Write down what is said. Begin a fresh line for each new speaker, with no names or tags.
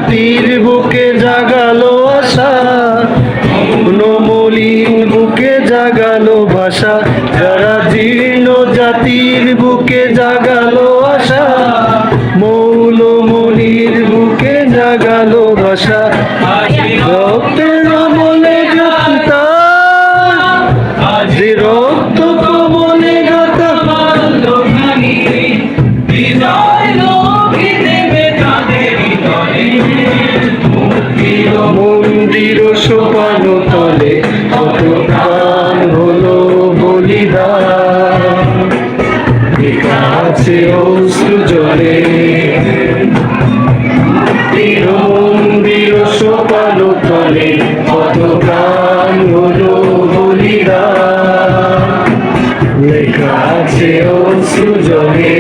জাতির বুকে জাগালো আশা, মলিন বুকে জাগালো ভাষা, যারা জীর্ণ জাতির বুকে জাগালো আশা, মৌলমণির বুকে জাগালো ভাষা। রক্তের আমলে গাথা, যে রক্ত কমলে গাথা, মন্দির সোপানো তলে কত প্রাণ হলো বলিদান, লেখা আছে অশ্রু জলে। মন্দির সোপানো তলে কত প্রাণ হলো বলিদান, লেখা আছে অশ্রু জলে।